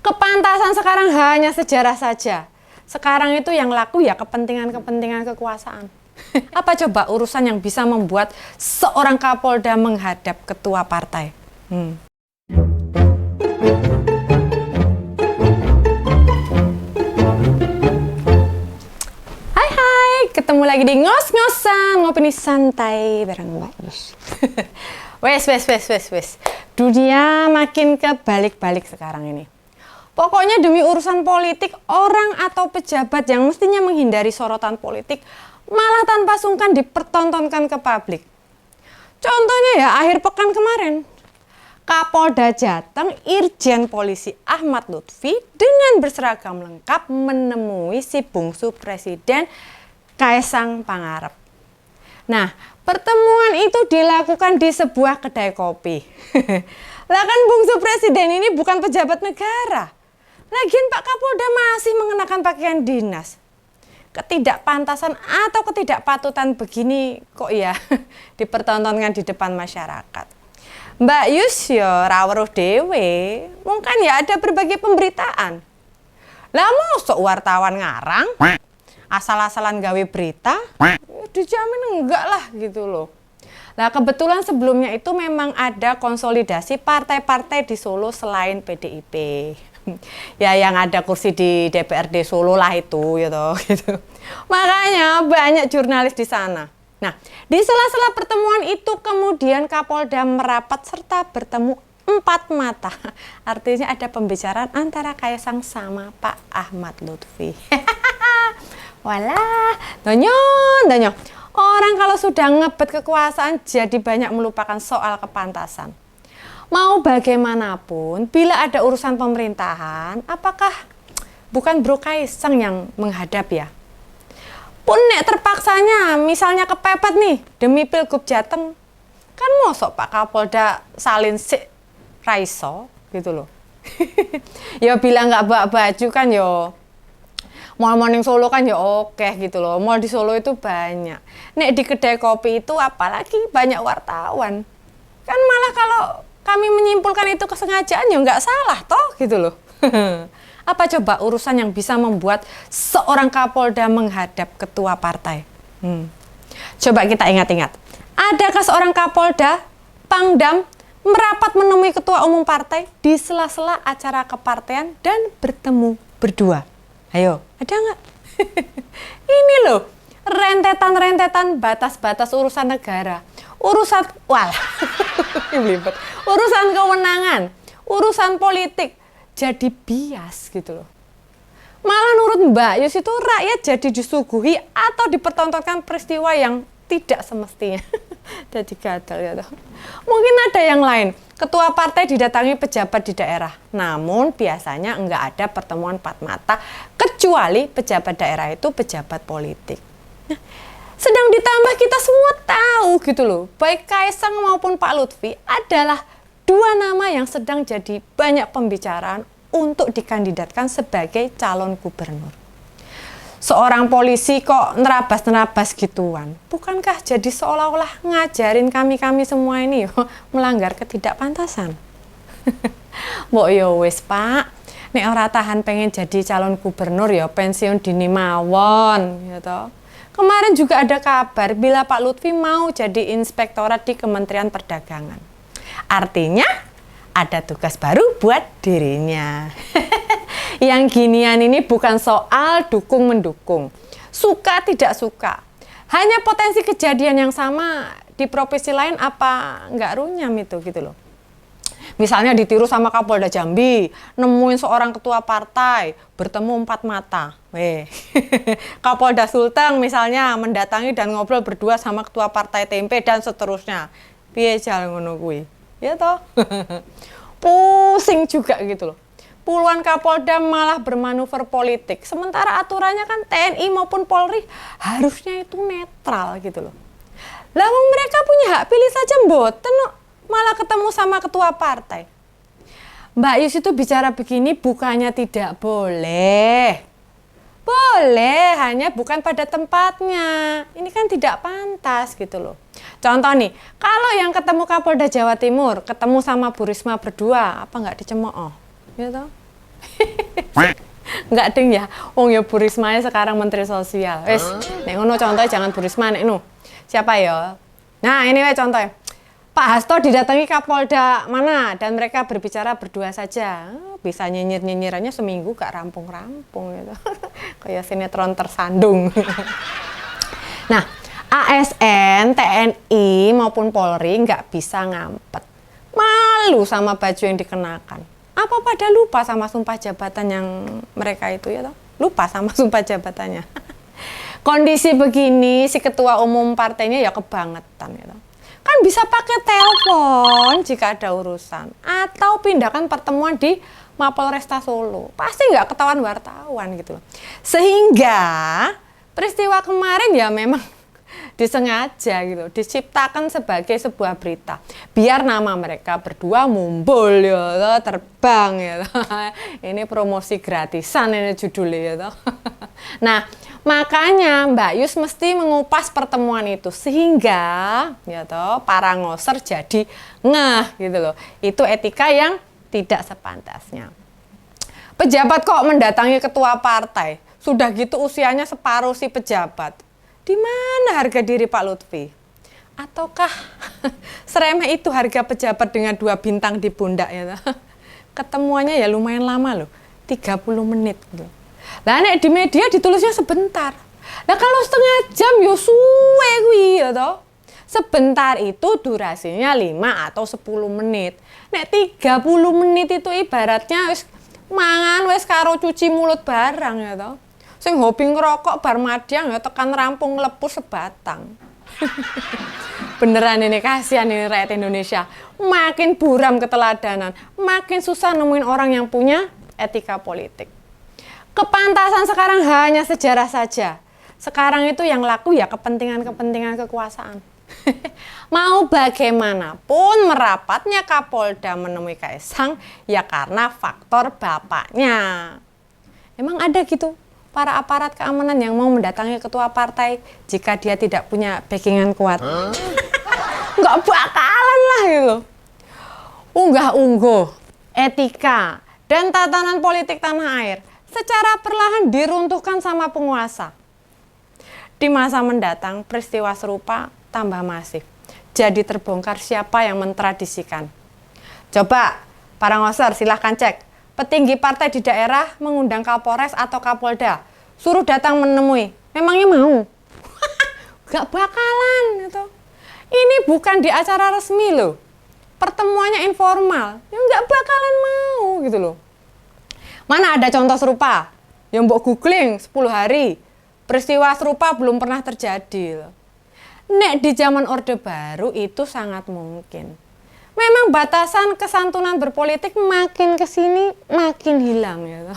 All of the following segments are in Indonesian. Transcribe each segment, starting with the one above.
Kepantasan sekarang hanya sejarah saja. Sekarang itu yang laku ya kepentingan-kepentingan kekuasaan. Apa coba urusan yang bisa membuat seorang Kapolda menghadap ketua partai? Hai, ketemu lagi di ngos-ngosan, ngopini santai bareng Mbak Yus. Wes. Dunia makin kebalik-balik sekarang ini. Pokoknya demi urusan politik, orang atau pejabat yang mestinya menghindari sorotan politik malah tanpa sungkan dipertontonkan ke publik. Contohnya ya akhir pekan kemarin, Kapolda Jateng Irjen Polisi Ahmad Lutfi dengan berseragam lengkap menemui si bungsu Presiden Kaisang Pangarep. Nah, pertemuan itu dilakukan di sebuah kedai kopi. Lah kan bungsu Presiden ini bukan pejabat negara. Lagian Pak Kapolda masih mengenakan pakaian dinas. Ketidakpantasan atau ketidakpatutan begini kok ya dipertontonkan di depan masyarakat. Mbak Yus yo ra weruh dhewe, mungkin ya ada berbagai pemberitaan. Lah mosok wartawan ngarang, asal-asalan gawe berita, dijamin enggak lah gitu loh. Nah kebetulan sebelumnya itu memang ada konsolidasi partai-partai di Solo selain PDIP. Ya yang ada kursi di DPRD Solo lah itu gitu. Makanya banyak jurnalis di sana. Nah, di sela-sela pertemuan itu kemudian Kapolda merapat serta bertemu 4 mata. Artinya ada pembicaraan antara Kaisang sama Pak Ahmad Lutfi. Walah, donyo. Orang kalau sudah ngebet kekuasaan jadi banyak melupakan soal kepantasan. Mau bagaimanapun, bila ada urusan pemerintahan, apakah bukan Bro Kaisang yang menghadap ya? Pun nek terpaksanya, misalnya kepepet nih, demi Pilgub Jateng, kan mosok Pak Kapolda salin sik raiso, gitu loh. Ya bila nggak bawa baju kan yo, mal-mal ning Solo kan ya oke gitu loh. Mal di Solo itu banyak. Nek di kedai kopi itu apalagi banyak wartawan. Kan malah kalau kami menyimpulkan itu kesengajaan ya nggak salah toh gitu loh. Apa coba urusan yang bisa membuat seorang Kapolda menghadap ketua partai? Coba kita ingat-ingat. Adakah seorang Kapolda, Pangdam, merapat menemui ketua umum partai di sela-sela acara kepartean dan bertemu berdua? Ayo, ada nggak? Ini loh, rentetan batas-batas urusan negara. Urusan kewenangan, urusan politik jadi bias gitu loh. Malah menurut Mbak Yus itu rakyat jadi disuguhi atau dipertontonkan peristiwa yang tidak semestinya. Jadi gagal ya toh. Mungkin ada yang lain. Ketua partai didatangi pejabat di daerah. Namun biasanya enggak ada pertemuan 4 mata kecuali pejabat daerah itu pejabat politik. Nah, sedang ditambah kita semua tahu gitu loh, baik Kaisang maupun Pak Lutfi adalah 2 nama yang sedang jadi banyak pembicaraan untuk dikandidatkan sebagai calon gubernur. Seorang polisi kok nerabas gituan, bukankah jadi seolah-olah ngajarin kami semua ini melanggar ketidakpantasan? Mbok yo wis Pak, nek ora tahan pengen jadi calon gubernur ya pensiun dini mawon ya toh. Kemarin juga ada kabar bila Pak Lutfi mau jadi inspektorat di Kementerian Perdagangan. Artinya ada tugas baru buat dirinya. Yang ginian ini bukan soal dukung-mendukung, suka tidak suka. Hanya potensi kejadian yang sama di provinsi lain apa nggak runyam itu gitu loh. Misalnya ditiru sama Kapolda Jambi, nemuin seorang ketua partai, bertemu 4 mata. Kapolda Sulteng misalnya mendatangi dan ngobrol berdua sama ketua partai Tempe dan seterusnya. Piye jalan ngono kuwi? Ya toh. Pusing juga gitu loh. Puluhan Kapolda malah bermanuver politik. Sementara aturannya kan TNI maupun Polri harusnya itu netral gitu loh. Lah mereka punya hak pilih saja mboten malah ketemu sama ketua partai. Mbak Yus itu bicara begini bukannya tidak boleh. Boleh, hanya bukan pada tempatnya. Ini kan tidak pantas gitu loh. Contoh nih, kalau yang ketemu Kapolda Jawa Timur, ketemu sama Bu Risma berdua, apa nggak dicemooh? Gitu. Enggak ding ya, wong ya Bu Risma sekarang Menteri Sosial. Wes, nek ngono contohnya jangan Bu Risma nek nu. Siapa ya? Nah, ini wae contohnya. Pak Hasto didatangi Kapolda mana dan mereka berbicara berdua saja. Bisa nyinyir-nyinyirannya seminggu gak rampung-rampung gitu. Kayak sinetron tersandung. Nah, ASN, TNI maupun Polri nggak bisa ngampet. Malu sama baju yang dikenakan. Apa pada lupa sama sumpah jabatan yang mereka itu ya toh? Lupa sama sumpah jabatannya. Kondisi begini si ketua umum partainya ya kebangetan ya toh. Kan bisa pakai telepon jika ada urusan atau pindahkan pertemuan di Mapolresta Solo. Pasti nggak ketahuan wartawan gitu loh. Sehingga peristiwa kemarin ya memang disengaja gitu, diciptakan sebagai sebuah berita biar nama mereka berdua mumbul ya, terbang ya. Ini promosi gratisan ini judulnya ya. Nah, makanya Mbak Yus mesti mengupas pertemuan itu sehingga ya toh para ngoser jadi ngeh gitu loh. Itu etika yang tidak sepantasnya. Pejabat kok mendatangi ketua partai, sudah gitu usianya separuh si pejabat. Di mana harga diri Pak Lutfi? Ataukah seremeh itu harga pejabat dengan 2 bintang di pundak ya? Ketemuannya ya lumayan lama loh, 30 menit gitu. Lah nek di media ditulisnya sebentar. Lah kalau setengah jam yo suwe kuwi ya toh. Sebentar itu durasinya 5 atau 10 menit. Nek 30 menit itu ibaratnya wis mangan wis karo cuci mulut barang ya toh. Sing hobi ngerokok bar madang ya tekan rampung lepus sebatang. Beneran ini kasihan ini rakyat Indonesia. Makin buram keteladanan, makin susah nemuin orang yang punya etika politik. Kepantasan sekarang hanya sejarah saja. Sekarang itu yang laku ya kepentingan-kepentingan kekuasaan. Mau bagaimanapun merapatnya Kapolda menemui Kaisang ya karena faktor bapaknya. Emang ada gitu para aparat keamanan yang mau mendatangi ketua partai jika dia tidak punya backingan kuat? Nggak bakalan lah gitu. Unggah-ungguh etika dan tatanan politik tanah air secara perlahan diruntuhkan sama penguasa. Di masa mendatang peristiwa serupa tambah masif. Jadi terbongkar siapa yang mentradisikan. Coba para ngoser silahkan cek. Petinggi partai di daerah mengundang Kapolres atau Kapolda, suruh datang menemui. Memangnya mau? Gak bakalan gitu. Ini bukan di acara resmi loh. Pertemuannya informal. Ya gak bakalan mau gitu loh. Mana ada contoh serupa? Yang mbok googling 10 hari. Peristiwa serupa belum pernah terjadi loh. Nek di zaman Orde Baru itu sangat mungkin. Memang batasan kesantunan berpolitik makin kesini makin hilang ya.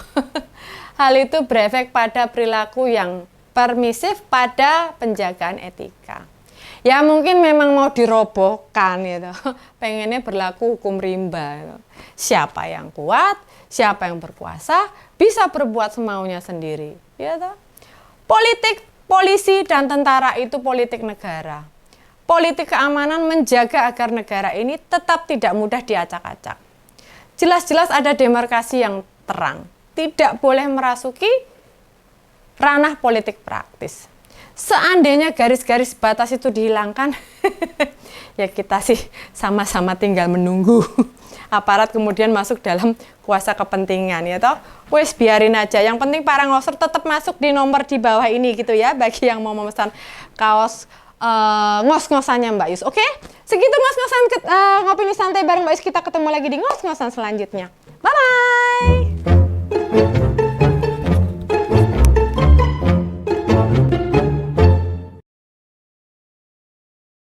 Hal itu berefek pada perilaku yang permisif pada penjagaan etika. Ya mungkin memang mau dirobohkan gitu. Pengennya berlaku hukum rimba gitu. Siapa yang kuat, siapa yang berkuasa bisa berbuat semaunya sendiri ya toh. Politik, polisi dan tentara itu politik negara. Politik keamanan menjaga agar negara ini tetap tidak mudah diacak-acak. Jelas-jelas ada demarkasi yang terang. Tidak boleh merasuki ranah politik praktis. Seandainya garis-garis batas itu dihilangkan, ya kita sih sama-sama tinggal menunggu. Aparat kemudian masuk dalam kuasa kepentingan ya toh. Wes biarin aja. Yang penting para ngoser tetap masuk di nomor di bawah ini gitu ya. Bagi yang mau memesan kaos ngos-ngosannya Mbak Yus. Oke? Segitu ngos-ngosan ngopi santai bareng Mbak Yus. Kita ketemu lagi di ngos-ngosan selanjutnya. Bye-bye!